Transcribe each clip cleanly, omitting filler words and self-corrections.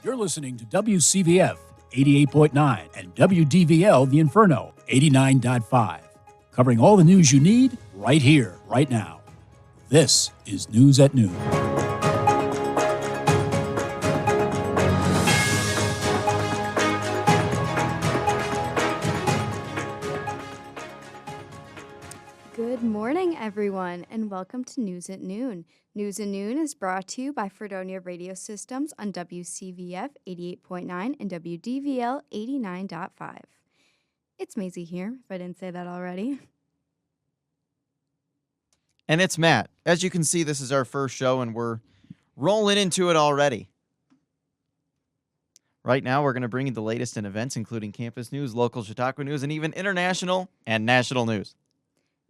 You're listening to WCVF 88.9 and WDVL The Inferno 89.5. Covering all the news you need right here, right now. This is News at Noon. Good morning, everyone, and welcome to News at Noon. News at Noon is brought to you by Fredonia Radio Systems on WCVF 88.9 and WDVL 89.5. It's Maisie here, if I didn't say that already. And it's Matt. As you can see, this is our first show, and we're rolling into it already. Right now, we're going to bring you the latest in events, including campus news, local Chautauqua news, and even international and national news.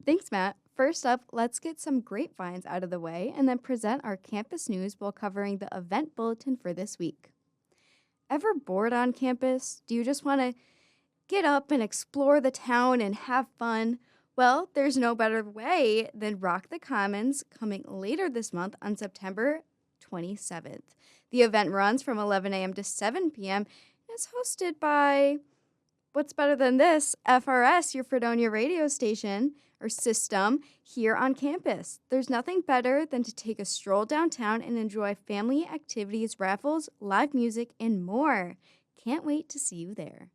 Thanks, Matt. First up, let's get some grapevines out of the way and then present our campus news while covering the event bulletin for this week. Ever bored on campus? Do you just want to get up and explore the town and have fun? Well, there's no better way than Rock the Commons coming later this month on September 27th. The event runs from 11 a.m. to 7 p.m. and is hosted by, what's better than this, FRS, your Fredonia radio station or system here on campus. There's nothing better than to take a stroll downtown and enjoy family activities, raffles, live music, and more. Can't wait to see you there.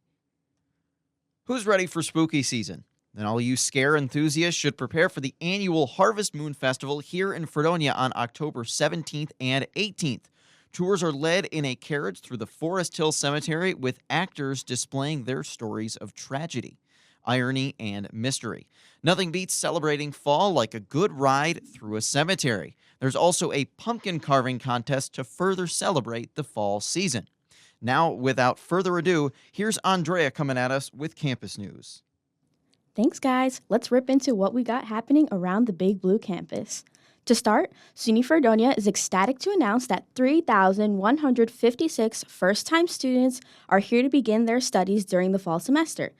Who's ready for spooky season? Then all you scare enthusiasts should prepare for the annual Harvest Moon Festival here in Fredonia on October 17th and 18th. Tours are led in a carriage through the Forest Hill Cemetery with actors displaying their stories of tragedy, irony, and mystery. Nothing beats celebrating fall like a good ride through a cemetery. There's also a pumpkin carving contest to further celebrate the fall season. Now, without further ado, here's Andrea coming at us with campus news. Thanks, guys. Let's rip into what we got happening around the Big Blue campus. To start, SUNY Fredonia is ecstatic to announce that 3,156 first-time students are here to begin their studies during the fall semester.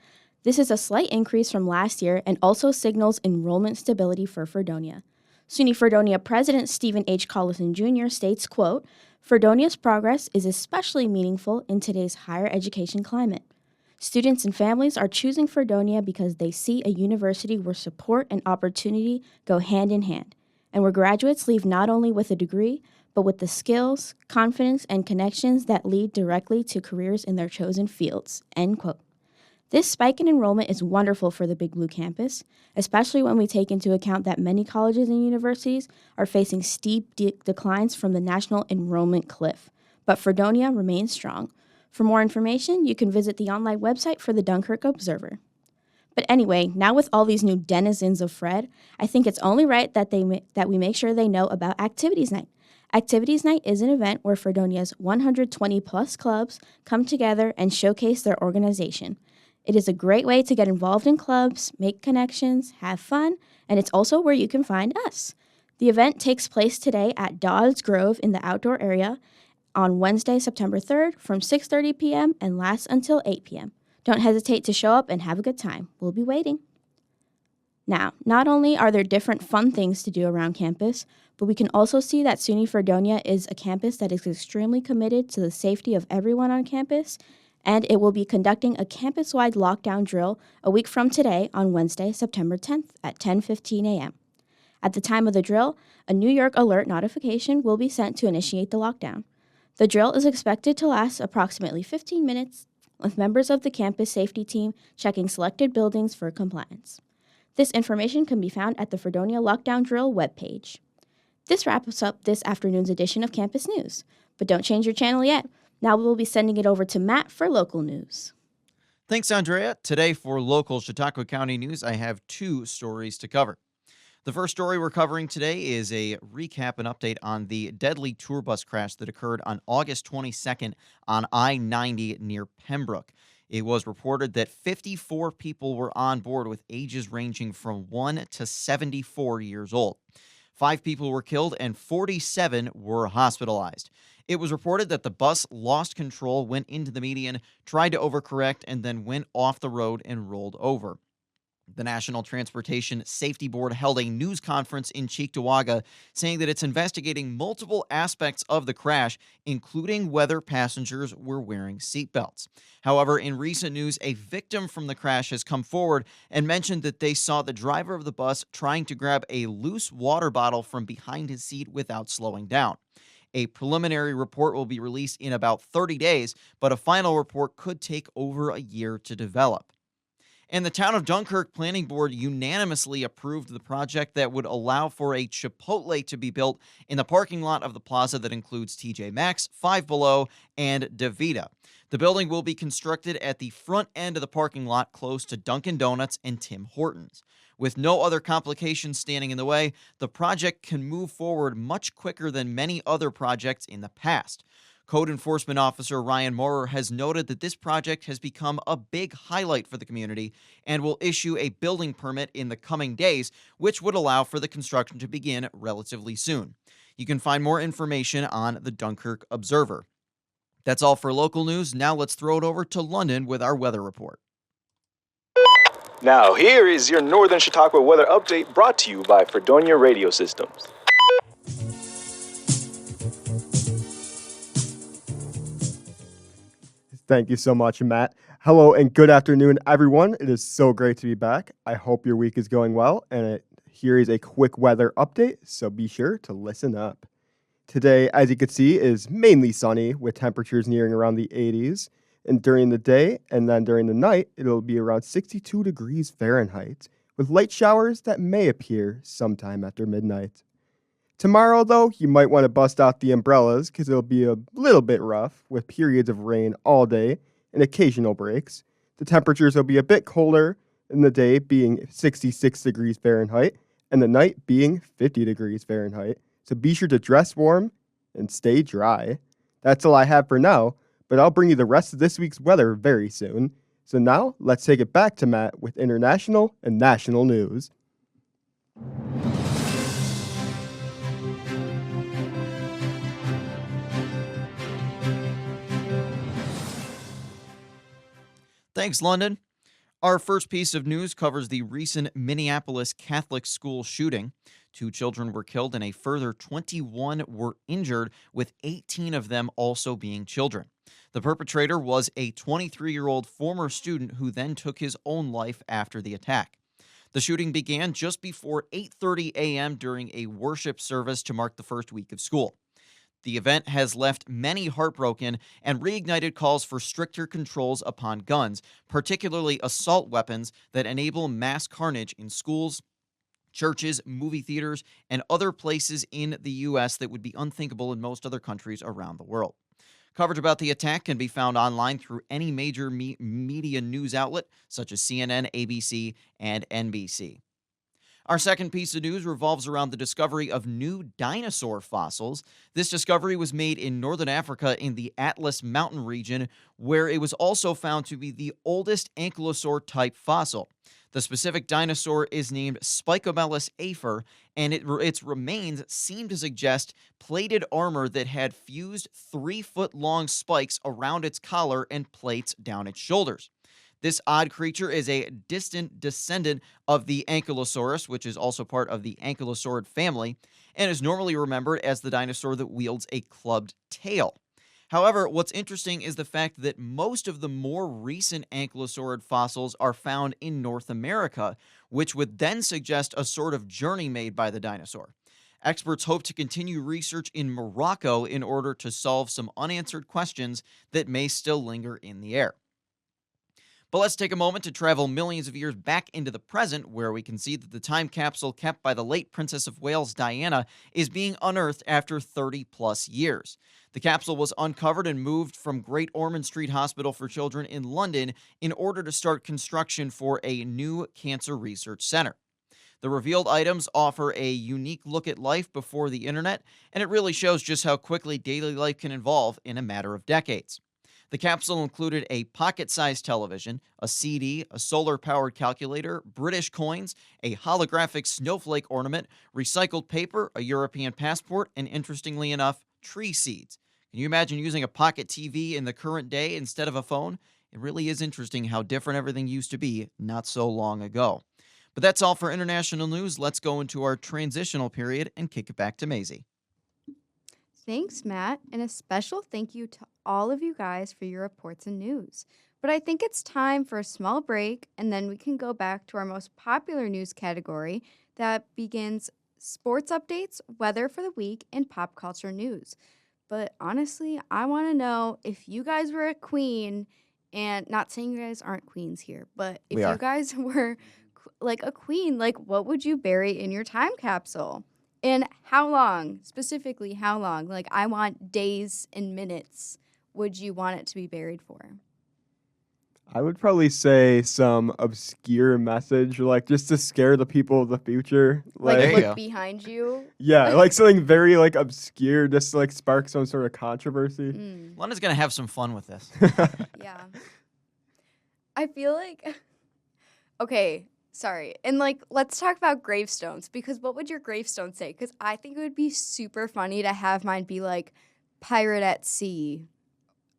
This is a slight increase from last year and also signals enrollment stability for Fredonia. SUNY Fredonia President Stephen H. Collison Jr. states, quote, "Fredonia's progress is especially meaningful in today's higher education climate. Students and families are choosing Fredonia because they see a university where support and opportunity go hand in hand, and where graduates leave not only with a degree, but with the skills, confidence, and connections that lead directly to careers in their chosen fields," end quote. This spike in enrollment is wonderful for the Big Blue campus, especially when we take into account that many colleges and universities are facing steep declines from the national enrollment cliff. But Fredonia remains strong. For more information, you can visit the online website for the Dunkirk Observer. But anyway, now with all these new denizens of Fred, I think it's only right that we make sure they know about Activities Night. Activities Night is an event where Fredonia's 120-plus clubs come together and showcase their organization. It is a great way to get involved in clubs, make connections, have fun, and it's also where you can find us. The event takes place today at Dodds Grove in the outdoor area on Wednesday, September 3rd from 6:30 p.m. and lasts until 8 p.m. Don't hesitate to show up and have a good time. We'll be waiting. Now, not only are there different fun things to do around campus, but we can also see that SUNY Fredonia is a campus that is extremely committed to the safety of everyone on campus, and it will be conducting a campus-wide lockdown drill a week from today on Wednesday, September 10th at 10:15 a.m. At the time of the drill, a New York alert notification will be sent to initiate the lockdown. The drill is expected to last approximately 15 minutes, with members of the campus safety team checking selected buildings for compliance. This information can be found at the Fredonia Lockdown Drill webpage. This wraps up this afternoon's edition of Campus News. But don't change your channel yet. Now we'll be sending it over to Matt for local news. Thanks, Andrea. Today for local Chautauqua County news, I have two stories to cover. The first story we're covering today is a recap and update on the deadly tour bus crash that occurred on August 22nd on I-90 near Pembroke. It was reported that 54 people were on board with ages ranging from 1 to 74 years old. 5 people were killed and 47 were hospitalized. It was reported that the bus lost control, went into the median, tried to overcorrect, and then went off the road and rolled over. The National Transportation Safety Board held a news conference in Cheektowaga saying that it's investigating multiple aspects of the crash, including whether passengers were wearing seatbelts. However, in recent news, a victim from the crash has come forward and mentioned that they saw the driver of the bus trying to grab a loose water bottle from behind his seat without slowing down. A preliminary report will be released in about 30 days, but a final report could take over a year to develop. And the Town of Dunkirk Planning Board unanimously approved the project that would allow for a Chipotle to be built in the parking lot of the plaza that includes TJ Maxx, Five Below, and DaVita. The building will be constructed at the front end of the parking lot close to Dunkin' Donuts and Tim Hortons. With no other complications standing in the way, the project can move forward much quicker than many other projects in the past. Code Enforcement Officer Ryan Maurer has noted that this project has become a big highlight for the community and will issue a building permit in the coming days, which would allow for the construction to begin relatively soon. You can find more information on the Dunkirk Observer. That's all for local news. Now let's throw it over to London with our weather report. Now here is your Northern Chautauqua weather update brought to you by Fredonia Radio Systems. Thank you so much, Matt. Hello and good afternoon, everyone. It is so great to be back. I hope your week is going well, and here is a quick weather update, so be sure to listen up. Today, as you can see, is mainly sunny with temperatures nearing around the 80s, and during the day and then during the night, it'll be around 62 degrees Fahrenheit, with light showers that may appear sometime after midnight. Tomorrow, though, you might want to bust out the umbrellas because it'll be a little bit rough with periods of rain all day and occasional breaks. The temperatures will be a bit colder in the day, being 66 degrees Fahrenheit, and the night being 50 degrees Fahrenheit. So be sure to dress warm and stay dry. That's all I have for now, but I'll bring you the rest of this week's weather very soon. So now, let's take it back to Matt with international and national news. Thanks, London. Our first piece of news covers the recent Minneapolis Catholic school shooting. 2 children were killed and a further 21 were injured, with 18 of them also being children. The perpetrator was a 23-year-old former student who then took his own life after the attack. The shooting began just before 8:30 a.m. during a worship service to mark the first week of school. The event has left many heartbroken and reignited calls for stricter controls upon guns, particularly assault weapons that enable mass carnage in schools, churches, movie theaters, and other places in the U.S. that would be unthinkable in most other countries around the world. Coverage about the attack can be found online through any major media news outlet, such as CNN, ABC, and NBC. Our second piece of news revolves around the discovery of new dinosaur fossils. This discovery was made in northern Africa in the Atlas Mountain region, where it was also found to be the oldest ankylosaur-type fossil. The specific dinosaur is named Spicomellus afer, and its remains seem to suggest plated armor that had fused 3-foot-long spikes around its collar and plates down its shoulders. This odd creature is a distant descendant of the Ankylosaurus, which is also part of the ankylosaurid family, and is normally remembered as the dinosaur that wields a clubbed tail. However, what's interesting is the fact that most of the more recent ankylosaurid fossils are found in North America, which would then suggest a sort of journey made by the dinosaur. Experts hope to continue research in Morocco in order to solve some unanswered questions that may still linger in the air. But let's take a moment to travel millions of years back into the present, where we can see that the time capsule kept by the late Princess of Wales Diana is being unearthed after 30-plus years. The capsule was uncovered and moved from Great Ormond Street Hospital for Children in London in order to start construction for a new cancer research center. The revealed items offer a unique look at life before the internet, and it really shows just how quickly daily life can evolve in a matter of decades. The capsule included a pocket-sized television, a CD, a solar-powered calculator, British coins, a holographic snowflake ornament, recycled paper, a European passport, and interestingly enough, tree seeds. Can you imagine using a pocket TV in the current day instead of a phone? It really is interesting how different everything used to be not so long ago. But that's all for international news. Let's go into our transitional period and kick it back to Maisie. Thanks, Matt, and a special thank you to all of you guys for your reports and news. But I think it's time for a small break, and then we can go back to our most popular news category that begins sports updates, weather for the week, and pop culture news. But honestly, I want to know if you guys were a queen, and not saying you guys aren't queens here, but if We are. you guys were like a queen, like what would you bury in your time capsule? And how long? Specifically, how long? Like, I want days and minutes. Would you want it to be buried for? I would probably say some obscure message, like just to scare the people of the future. Like, There you look go. behind you. Yeah, like something very like obscure, just to like spark some sort of controversy. Mm, Lenna's going to have some fun with this. yeah. I feel like, okay, sorry. And like, let's talk about gravestones, because what would your gravestone say? Because I think it would be super funny to have mine be like pirate at sea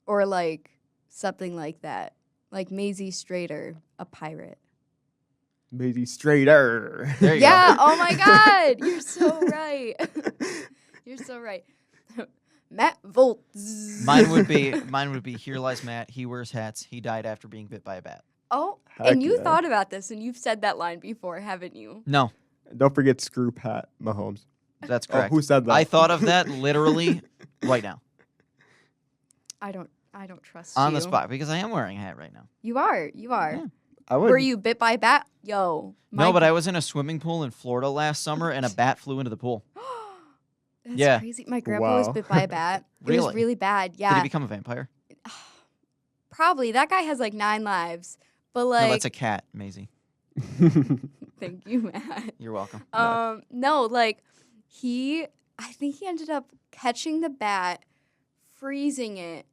or like something like that. Like Maisie Strader, a pirate. Maybe straighter. There you Yeah, go. oh my God. You're so right. You're so right. Matt Volt. Mine would be Here Lies Matt. He wears hats. He died after being bit by a bat. Oh, Heck and you yeah. thought about this and you've said that line before, haven't you? No, Don't forget Screw Pat Mahomes. that's Oh, correct. who said that? I thought of that literally right now I don't trust on you. the spot because I am wearing a hat right now. You are. Yeah. I would. Were you bit by a bat? Yo. No, but I was in a swimming pool in Florida last summer and a bat flew into the pool. That's Yeah. crazy. My grandpa was Wow. bit by a bat. It was Really? really bad. Did Yeah. he become a vampire? Probably. That guy has like 9 lives. But like No, that's a cat, Maisie. thank you, Matt. You're welcome. No, like I think he ended up catching the bat, freezing it,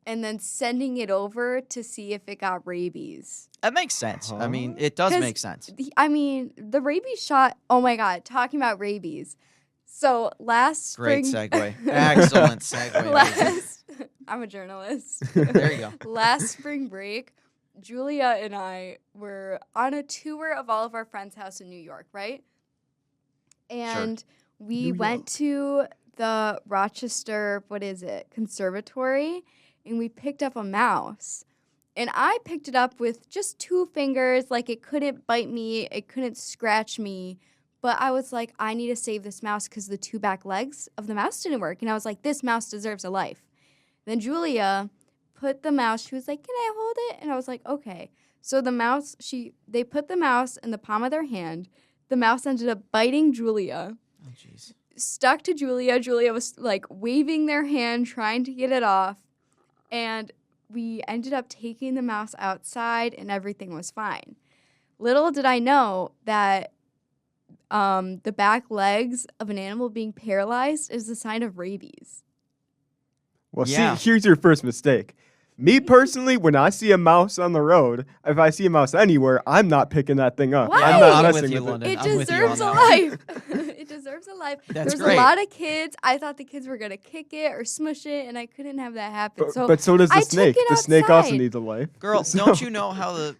and then sending it over to see if it got rabies. That makes sense. I mean, Huh? it does 'Cause make sense. I mean, the rabies shot, oh my God, talking about rabies. So last Great spring. segue. Excellent segue. Maisie. I'm a journalist. There you go. Last spring break, Julia and I were on a tour of all of our friends' house in New York, right? And we New went to the Rochester, Conservatory, and we picked up a mouse. And I picked it up with just 2 fingers, like it couldn't bite me, it couldn't scratch me. But I was like, I need to save this mouse because the 2 back legs of the mouse didn't work. And I was like, this mouse deserves a life. Then Julia put the mouse, she was like, can I hold it? And I was like, okay. So the mouse, they put the mouse in the palm of their hand. The mouse ended up biting Julia, Oh, jeez. stuck to Julia. Julia was like waving their hand, trying to get it off. And we ended up taking the mouse outside and everything was fine. Little did I know that the back legs of an animal being paralyzed is a sign of rabies. Well, Yeah. see, here's your first mistake. Me personally, when I see a mouse on the road, if I see a mouse anywhere, I'm not picking that thing up. Why? I'm not I'm with messing you, with London. it. It I'm with you deserves a on that life. It deserves a life. That's There's great. a lot of kids. I thought the kids were going to kick it or smush it, and I couldn't have that happen. But so does the I took snake. it The snake also outside. needs a life. Girl, So- don't you know how the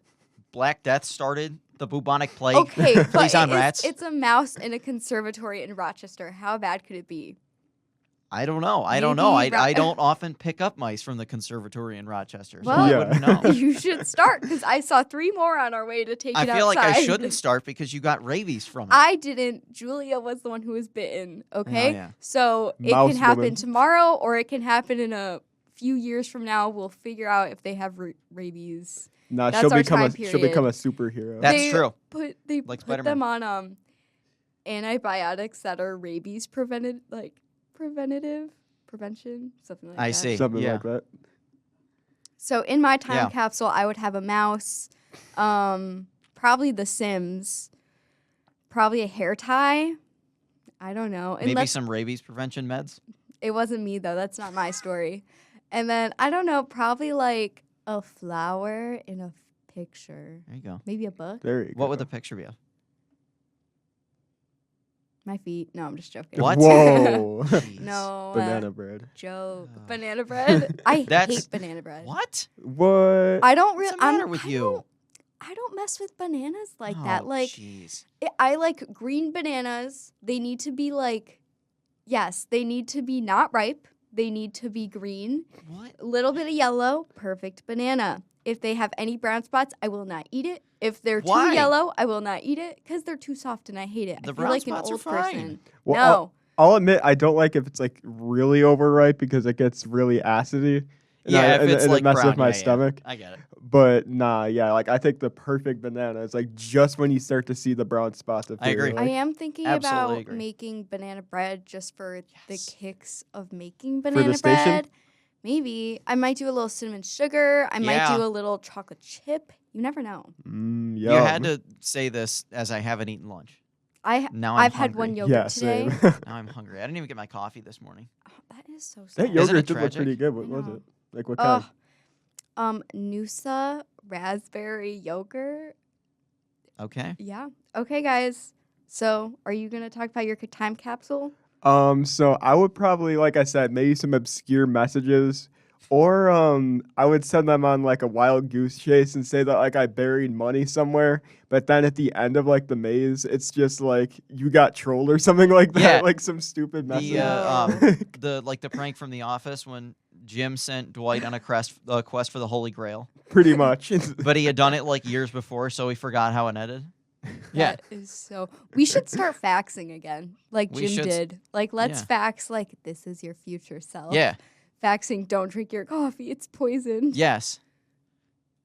Black Death started? The bubonic plague? Okay, but Plays on rats? it's a mouse in a conservatory in Rochester. How bad could it be? I don't know. I don't know. Maybe I don't often pick up mice from the conservatory in Rochester, so Well- I Yeah. wouldn't know. You should start because I saw 3 more on our way to take I it feel like I outside. shouldn't start because you got rabies from it. I didn't. Julia was the one who was bitten. Okay, yeah. so it Mouse can happen woman. tomorrow, or it can happen in a few years from now. We'll figure out if they have rabies. Nah, That's she'll our become time she'll become a period. superhero. That's They true. They Like put them on antibiotics that are rabies prevention, something like I that. see. Something Yeah. like that. So in my time Yeah. capsule, I would have a mouse, probably The Sims, probably a hair tie. I don't know. Maybe Unless some rabies prevention meds. it wasn't me though. That's not my story. And then I don't know, probably like a flower in a picture, There you go. maybe a book. There you go. What would the picture be of? My feet. No, I'm just joking. What? Whoa. Jeez. No. Banana bread. Joke. Oh. Banana bread. I That's- hate banana bread. What? What? I don't What's really. the matter with you? I I don't mess with bananas like that. Oh, Like, jeez. I like green bananas. They need to be like, yes, they need to be not ripe. They need to be green. What? A little bit of yellow, perfect banana. If they have any brown spots, I will not eat it. If they're Why? too yellow, I will not eat it because they're too soft and I hate it. The I feel brown like an spots are old fine. person. Well, No. I'll admit I don't like if it's like really overripe because it gets really acidy. Yeah, if it's and like it messes brown, with my yeah, stomach. I get it. But nah, yeah, like I think the perfect banana is like just when you start to see the brown spots. I agree. I am thinking Absolutely about agree. making banana bread just for the Yes. kicks of making the banana station? bread. Maybe. I might do a little cinnamon sugar. I might Yeah. do a little chocolate chip. You never know. You had to say this as I haven't eaten lunch. Now I'm I've had one hungry. yogurt Yeah, today. same. Now I'm hungry. I didn't even get my coffee this morning. Oh, that is so sad. That Isn't yogurt it did look tragic? pretty good. What I was know. it? Like what kind? Noosa raspberry yogurt. Okay. Yeah. Okay, guys. So, are you gonna talk about your time capsule? So I would probably, like I said, maybe some obscure messages, or I would send them on like a wild goose chase and say that like I buried money somewhere, but then at the end of like the maze, it's just like you got trolled or something like that, Yeah. like some stupid message. The prank from The Office when Jim sent Dwight on a quest for the Holy Grail, Pretty much. but he had done it like years before, so he forgot how it ended. Yeah. That is so. We should start faxing again, like We Jim should did. Like, let's yeah. fax, like, this is your future self. Yeah. Faxing, don't drink your coffee, it's poison. Yes.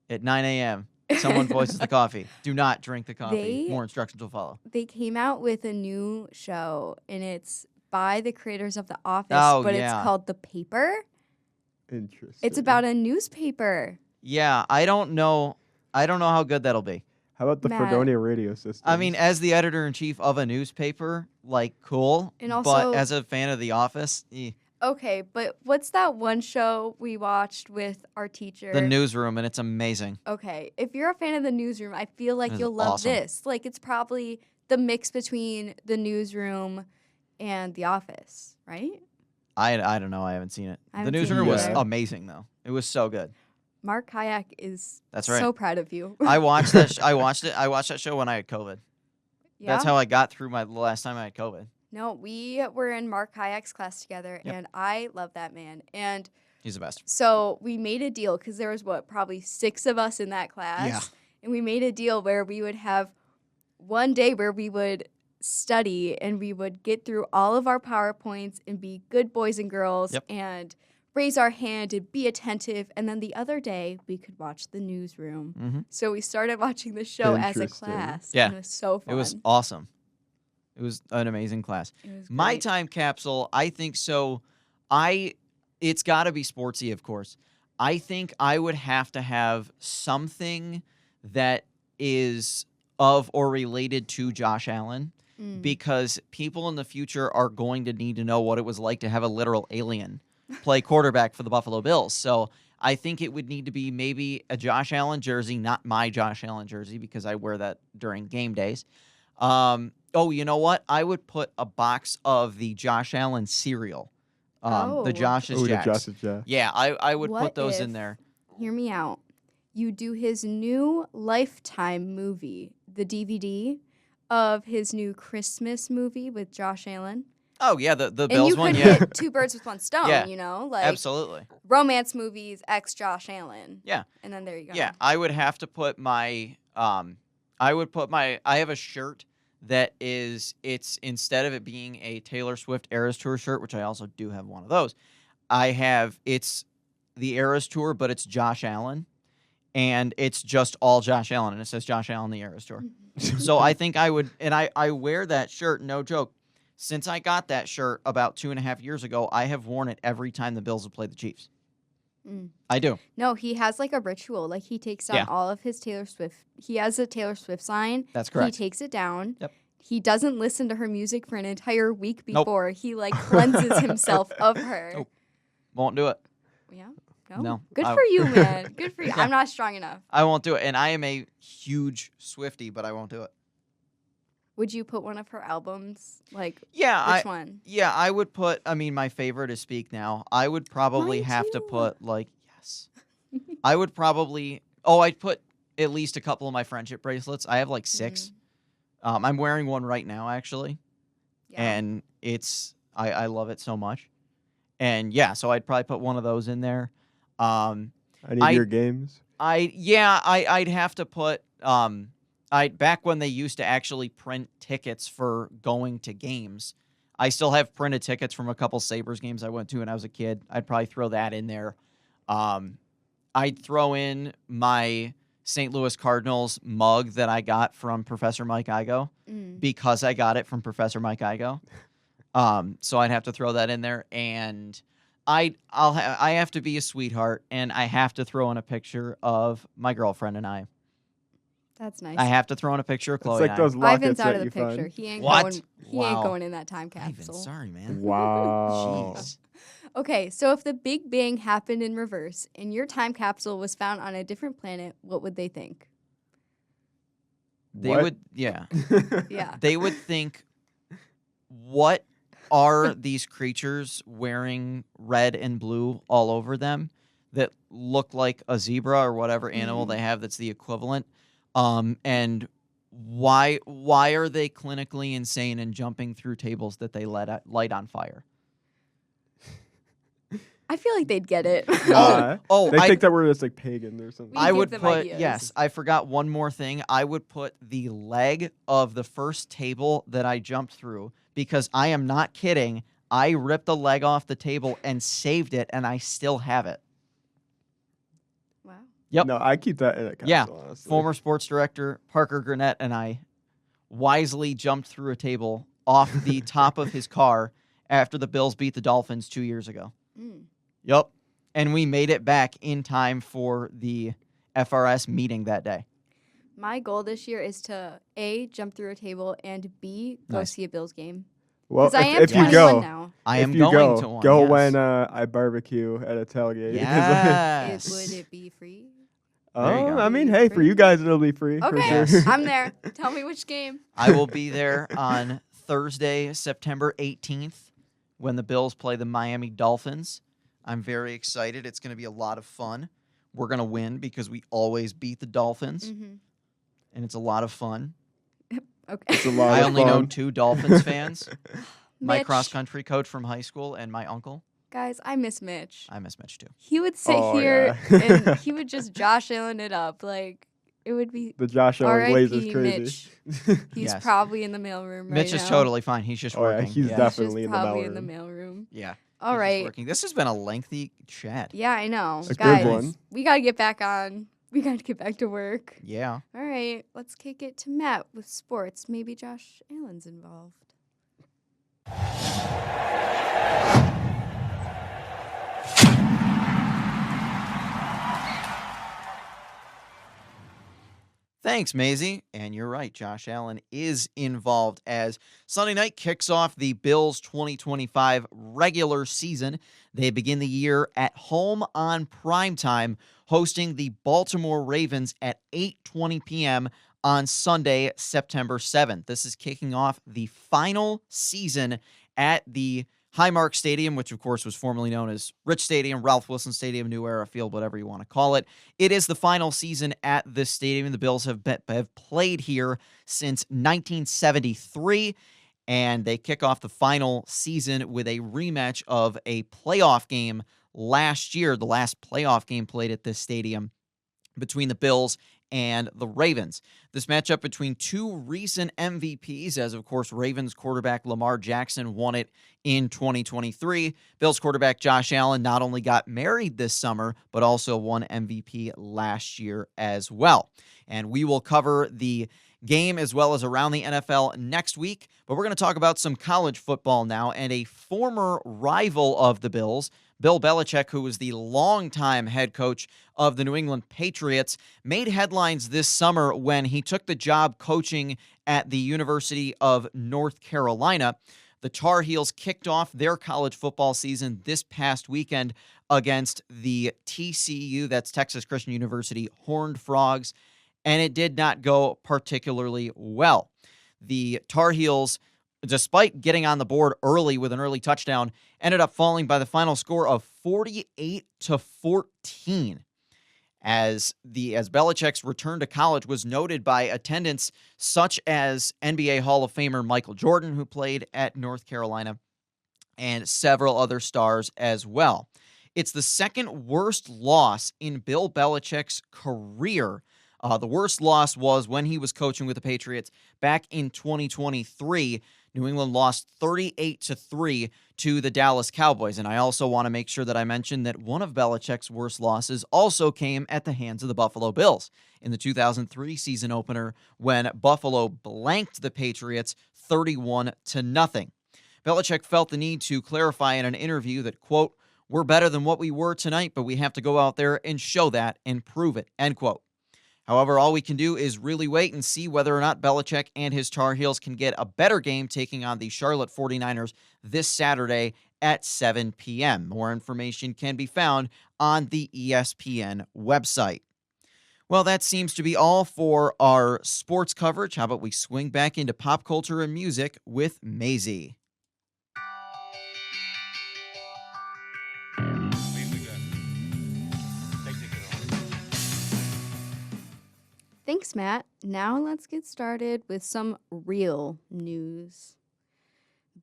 At 9 a.m., someone voices the coffee. Do not drink the coffee. They- More instructions will follow. They came out with a new show, and it's by the creators of The Office, Oh, but yeah. it's called The Paper. Interesting. It's about a newspaper. Yeah, I don't know how good that'll be. How about the Matt. Fredonia radio system? I mean, as the editor-in-chief of a newspaper, like, cool. And but also- as a fan of The Office, Okay, but what's that one show we watched with our teacher? the newsroom, and it's amazing. Okay, if you're a fan of the newsroom, I feel like That is you'll love awesome. this. Like, it's probably the mix between the newsroom and The Office, right? I don't know. I haven't seen it. I The haven't seen newsroom it was either. amazing, though. It was so good. Mark Kayak is That's right. so proud of you. I watched that. I watched it. I watched that show when I had COVID. Yeah? That's how I got through the last time I had COVID. No, we were in Mark Kayak's class together, Yep. and I love that man. And He's the best. so we made a deal because there was probably 6 of us in that class. Yeah. And we made a deal where we would have one day where we would study and we would get through all of our PowerPoints and be good boys and girls Yep. and raise our hand and be attentive. And then the other day we could watch the newsroom. Mm-hmm. So we started watching the show as a Interesting. class. Yeah. And it was so fun. It was awesome. It was an amazing class. It was My great. time capsule, I think so. It's got to be sportsy, of course. I think I would have to have something that is of or related to Josh Allen Mm. because people in the future are going to need to know what it was like to have a literal alien play quarterback for the Buffalo Bills. So I think it would need to be maybe a Josh Allen jersey, not my Josh Allen jersey because I wear that during game days. Oh, you know what? I would put a box of the Josh Allen cereal. Oh. The Josh's Ooh, the Jacks. Josh's Jack. Yeah, I would What put those in if- there. Hear me out. You do his new Lifetime movie, the DVD of his new Christmas movie with Josh Allen. Oh, yeah, the And Bills you one, could yeah. hit 2 birds with 1 stone, Yeah. you know? Like Absolutely. romance movies, ex Josh Allen. Yeah. And then there you go. Yeah, I would have to put my I have a shirt that it's instead of it being a Taylor Swift Eras Tour shirt, which I also do have one of those, it's the Eras Tour, but it's Josh Allen. And it's just all Josh Allen, and it says Josh Allen, the Eras Tour. So I think I would, and I wear that shirt, no joke. Since I got that shirt about 2.5 years ago, I have worn it every time the Bills have played the Chiefs. Mm. I do. No, he has like a ritual. Like he takes down Yeah. all of his Taylor Swift. He has a Taylor Swift sign. That's correct. He takes it down. Yep. He doesn't listen to her music for an entire week Nope. before. He like cleanses himself of her. Nope. Won't do it. Yeah. No, Good I- for you, man. Good for you. Yeah. I'm not strong enough. I won't do it. And I am a huge Swiftie, but I won't do it. Would you put one of her albums? Like Yeah, which one? Yeah, I would put, I mean, my favorite is Speak Now. I would probably Mine have to too. put, like, yes. I would probably, I'd put, at least a couple of my friendship bracelets. I have like 6. I'm wearing one right now, actually. Yeah. And I love it so much. And yeah, so I'd probably put one of those in there. Any of your games? I'd have to put back when they used to actually print tickets for going to games. I still have printed tickets from a couple Sabres games I went to when I was a kid. I'd probably throw that in there. I'd throw in my St. Louis Cardinals mug that I got from Professor Mike Igo because I got it from Professor Mike Igo. So I'd have to throw that in there, and I have to be a sweetheart, and I have to throw in a picture of my girlfriend and I. That's nice. I have to throw in a picture of Chloe. It's like those lockets Ivan's out that of the you picture. find. He ain't What? going. He ain't going in that time Ivan, capsule. sorry, man. Wow. Jeez. Okay, so if the Big Bang happened in reverse and your time capsule was found on a different planet, what would they think? They What? would, yeah. Yeah. They would think, what are these creatures wearing red and blue all over them that look like a zebra or whatever animal they have that's the equivalent? And why are they clinically insane and jumping through tables that they light on fire? I feel like they'd get it. They I think that we're just like pagans or something. We I give would them put, ideas. yes, I forgot one more thing. I would put the leg of the first table that I jumped through, because I am not kidding. I ripped the leg off the table and saved it, and I still have it. Wow. Yep. No, I keep that in a capsule, Yeah. honestly. Former sports director Parker Gurnett and I wisely jumped through a table off the top of his car after the Bills beat the Dolphins 2 years ago. Yep. And we made it back in time for the FRS meeting that day. My goal this year is to A, jump through a table, and B, go Nice. see a Bills game. Well, Because I am if you 21 go, now. I if am you going to one. Go yes. when I barbecue at a tailgate. Yes. Would it be free? There you go. I mean, hey, for you guys, it'll be free. Okay, For sure. I'm there. Tell me which game. I will be there on Thursday, September 18th, when the Bills play the Miami Dolphins. I'm very excited. It's going to be a lot of fun. We're going to win because we always beat the Dolphins, and it's a lot of fun. Okay. It's a lot I of only fun. know 2 Dolphins fans, my Mitch. cross-country coach from high school and my uncle. Guys, I miss Mitch. I miss Mitch, too. He would sit Oh, here yeah. and he would just Josh Allen it up. Like, it would be The Josh Allen glaze is R.I.P. crazy. Mitch. He's Yes. probably in the mailroom right Mitch now. is totally fine. He's just Oh, yeah, working. he's yeah. definitely He's in the just probably in the mailroom. mailroom. Yeah. All He's just right. working. This has been a lengthy chat. Yeah, I know. A good Guys, one. we got to get back on. We got to get back to work. Yeah. All right, let's kick it to Matt with sports. Maybe Josh Allen's involved. Thanks, Maisie. And you're right, Josh Allen is involved as Sunday night kicks off the Bills' 2025 regular season. They begin the year at home on primetime, hosting the Baltimore Ravens at 8:20 p.m. on Sunday, September 7th. This is kicking off the final season at the Highmark Stadium, which of course was formerly known as Rich Stadium, Ralph Wilson Stadium, New Era Field, whatever you want to call it. It is the final season at this stadium. The Bills have played here since 1973, and they kick off the final season with a rematch of a playoff game last year, the last playoff game played at this stadium between the Bills and the Ravens. This matchup between 2 recent MVPs, as of course Ravens quarterback Lamar Jackson won it in 2023. Bills quarterback Josh Allen not only got married this summer, but also won MVP last year as well. And we will cover the game as well as around the NFL next week, but we're going to talk about some college football now, and a former rival of the Bills, Bill Belichick, who was the longtime head coach of the New England Patriots, made headlines this summer when he took the job coaching at the University of North Carolina. The Tar Heels kicked off their college football season this past weekend against the TCU, that's Texas Christian University, Horned Frogs, and it did not go particularly well. The Tar Heels, despite getting on the board early with an early touchdown, ended up falling by the final score of 48-14. as Belichick's return to college was noted by attendance such as NBA Hall of Famer Michael Jordan, who played at North Carolina, and several other stars as well. It's the second worst loss in Bill Belichick's career. The worst loss was when he was coaching with the Patriots back in 2023. New England lost 38-3 to the Dallas Cowboys. And I also want to make sure that I mention that one of Belichick's worst losses also came at the hands of the Buffalo Bills in the 2003 season opener when Buffalo blanked the Patriots 31-0. Belichick felt the need to clarify in an interview that, quote, "We're better than what we were tonight, but we have to go out there and show that and prove it," end quote. However, all we can do is really wait and see whether or not Belichick and his Tar Heels can get a better game taking on the Charlotte 49ers this Saturday at 7 p.m. More information can be found on the ESPN website. Well, that seems to be all for our sports coverage. How about we swing back into pop culture and music with Maisie? Thanks, Matt. Now let's get started with some real news.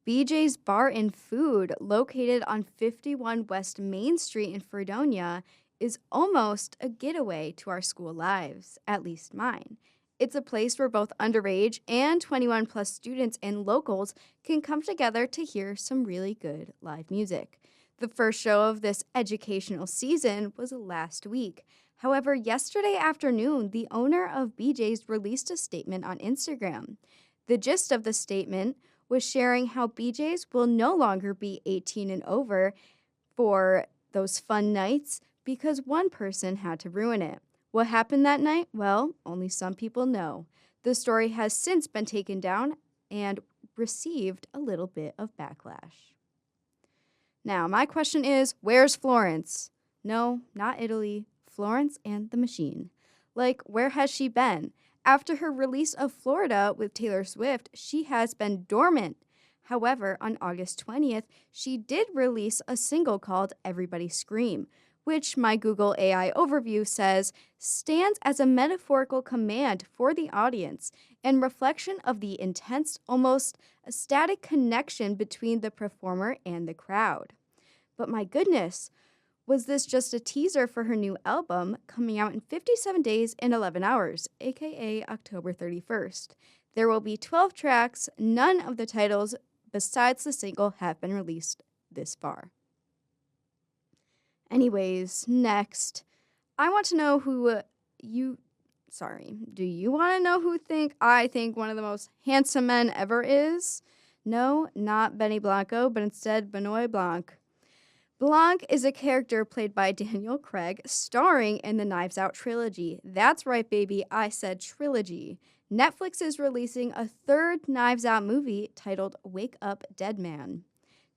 BJ's Bar and Food, located on 51 West Main Street in Fredonia, is almost a getaway to our school lives, at least mine. It's a place where both underage and 21 plus students and locals can come together to hear some really good live music. The first show of this educational season was last week. However, yesterday afternoon, the owner of BJ's released a statement on Instagram. The gist of the statement was sharing how BJ's will no longer be 18 and over for those fun nights because one person had to ruin it. What happened that night? Well, only some people know. The story has since been taken down and received a little bit of backlash. Now, my question is, where's Florence? No, not Italy. Florence and the Machine. Like, where has she been? After her release of Florida with Taylor Swift, she has been dormant. However, on August 20th, she did release a single called Everybody Scream, which my Google AI overview says stands as a metaphorical command for the audience and reflection of the intense, almost ecstatic connection between the performer and the crowd. But my goodness, was this just a teaser for her new album coming out in 57 days and 11 hours, aka October 31st? There will be 12 tracks. None of the titles besides the single have been released this far. Anyways, next, I want to know do you want to know who I think one of the most handsome men ever is? No, not Benny Blanco, but instead Benoit Blanc. Blanc is a character played by Daniel Craig, starring in the Knives Out trilogy. That's right, baby, I said trilogy. Netflix is releasing a third Knives Out movie titled Wake Up Dead Man.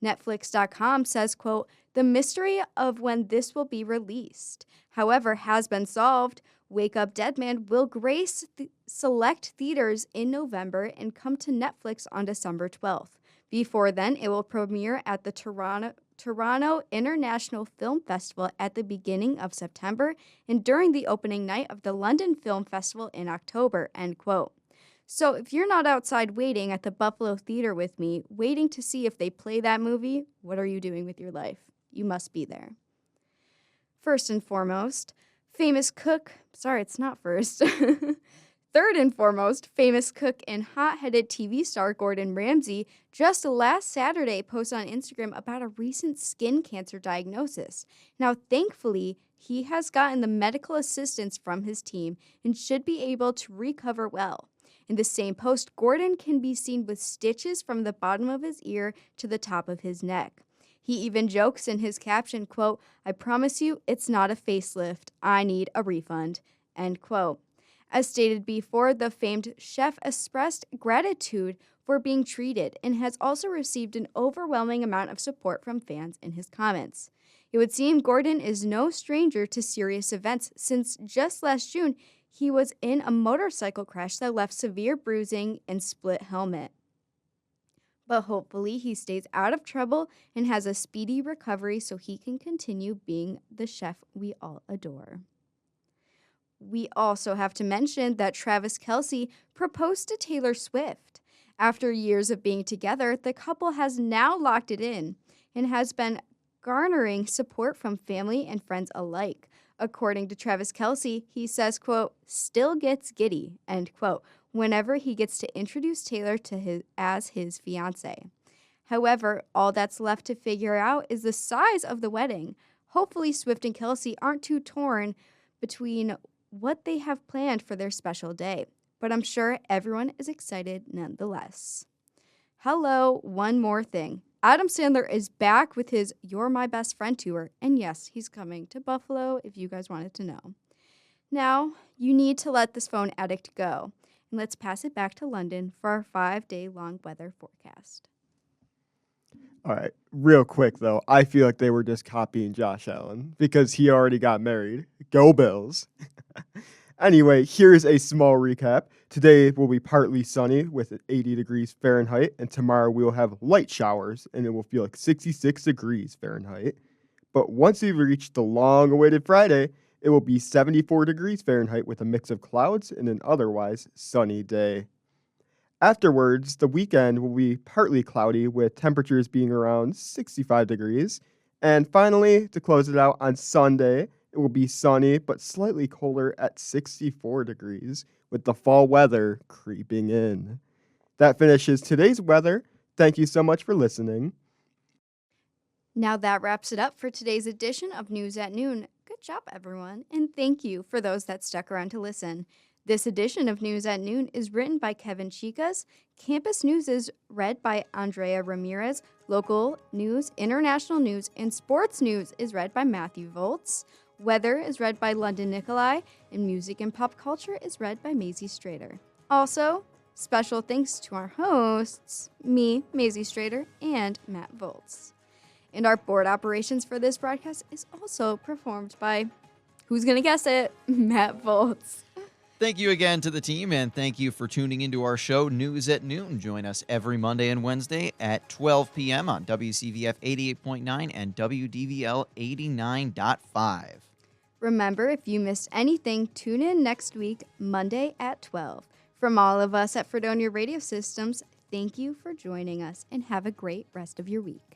Netflix.com says, quote, "The mystery of when this will be released, however, has been solved. Wake Up Dead Man will grace select theaters in November and come to Netflix on December 12th. Before then, it will premiere at the Toronto International Film Festival at the beginning of September and during the opening night of the London Film Festival in October," end quote. So if you're not outside waiting at the Buffalo Theater with me, waiting to see if they play that movie, what are you doing with your life? You must be there. First and foremost, Third and foremost, famous cook and hot-headed TV star Gordon Ramsay just last Saturday posted on Instagram about a recent skin cancer diagnosis. Now, thankfully, he has gotten the medical assistance from his team and should be able to recover well. In the same post, Gordon can be seen with stitches from the bottom of his ear to the top of his neck. He even jokes in his caption, quote, "I promise you, it's not a facelift. I need a refund," end quote. As stated before, the famed chef expressed gratitude for being treated and has also received an overwhelming amount of support from fans in his comments. It would seem Gordon is no stranger to serious events since just last June, he was in a motorcycle crash that left severe bruising and split helmet. But hopefully he stays out of trouble and has a speedy recovery so he can continue being the chef we all adore. We also have to mention that Travis Kelce proposed to Taylor Swift. After years of being together, the couple has now locked it in and has been garnering support from family and friends alike. According to Travis Kelce, he says, quote, still gets giddy, end quote, whenever he gets to introduce Taylor as his fiancée. However, all that's left to figure out is the size of the wedding. Hopefully, Swift and Kelce aren't too torn between what they have planned for their special day, but I'm sure everyone is excited nonetheless. Hello, one more thing. Adam Sandler is back with his You're My Best Friend tour, and yes, he's coming to Buffalo if you guys wanted to know. Now, you need to let this phone addict go, and let's pass it back to London for our 5-day-long weather forecast. All right, real quick though, I feel like they were just copying Josh Allen because he already got married. Go Bills. Anyway, here's a small recap. Today will be partly sunny with 80 degrees Fahrenheit, and tomorrow we will have light showers and it will feel like 66 degrees Fahrenheit. But once we reach the long-awaited Friday, it will be 74 degrees Fahrenheit with a mix of clouds and an otherwise sunny day. Afterwards, the weekend will be partly cloudy with temperatures being around 65 degrees. And finally, to close it out on Sunday, it will be sunny but slightly colder at 64 degrees with the fall weather creeping in. That finishes today's weather. Thank you so much for listening. Now that wraps it up for today's edition of News at Noon. Good job, everyone, and thank you for those that stuck around to listen. This edition of News at Noon is written by Kevin Chicas. Campus News is read by Andrea Ramirez. Local news, international news, and sports news is read by Matthew Voltz. Weather is read by London Nikolai, and music and pop culture is read by Maisie Strader. Also, special thanks to our hosts, me, Maisie Strader, and Matt Voltz. And our board operations for this broadcast is also performed by, who's going to guess it, Matt Voltz. Thank you again to the team, and thank you for tuning into our show, News at Noon. Join us every Monday and Wednesday at 12 p.m. on WCVF 88.9 and WDVL 89.5. Remember, if you missed anything, tune in next week, Monday at 12. From all of us at Fredonia Radio Systems, thank you for joining us, and have a great rest of your week.